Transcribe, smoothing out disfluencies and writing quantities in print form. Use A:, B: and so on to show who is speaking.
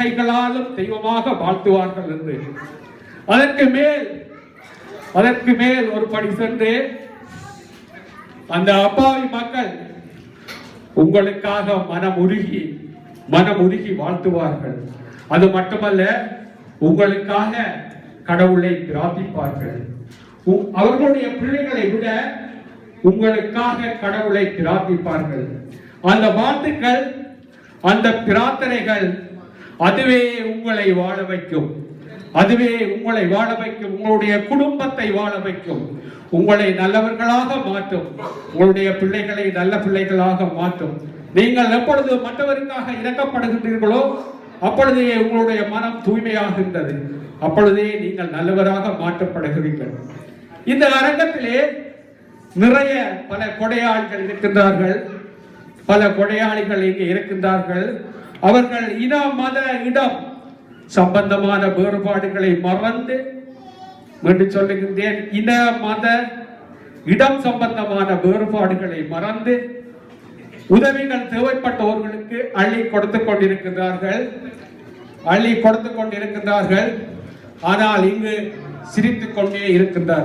A: கைகளாலும் தெய்வமாக வாழ்த்துவார்கள் என்று. அதற்கு மேல் ஒரு படி சென்று அந்த அப்பாவி மக்கள் உங்களுக்காக மனமுருகி வாழ்த்துவார்கள். அது மட்டுமல்ல, உங்களுக்காக கடவுளை பிரார்த்திப்பார்கள். அவர்களுடைய பிள்ளைகளை விட உங்களுக்காக கடவுளை பிரார்த்திப்பார்கள். அந்த வாழ்த்துக்கள், அந்த பிரார்த்தனைகள் அதுவே உங்களை வாழ வைக்கும். உங்களுடைய குடும்பத்தை வாழ வைக்கும். உங்களை நல்லவர்களாக மாற்றும். உங்களுடைய பிள்ளைகளை நல்ல பிள்ளைகளாக மாற்றும். நீங்கள் எப்பொழுது மற்றவருக்காக இறக்கப்படுகின்றீர்களோ அப்பொழுதே உங்களுடைய மனம் தூய்மையாகின்றது. அப்பொழுதே நீங்கள் நல்லவராக மாற்றப்படுகிறீர்கள். இந்த அரங்கத்திலே நிறைய பல கொடையாளிகள் இருக்கின்றார்கள். பல கொடையாளிகள் இங்கே இருக்கின்றார்கள். அவர்கள் இன மத இடம் சம்பந்தமான வேறுபாடுகளை மறந்து, என்று சொல்லுகின்றேன், இன மத இடம் சம்பந்தமான வேறுபாடுகளை மறந்து உதவிகள் தேவைப்பட்டவர்களுக்கு அள்ளி கொடுத்துக் கொண்டிருக்கின்றார்கள். ஆனால் இங்கு சிரித்துக் கொண்டே இருக்கின்றார்.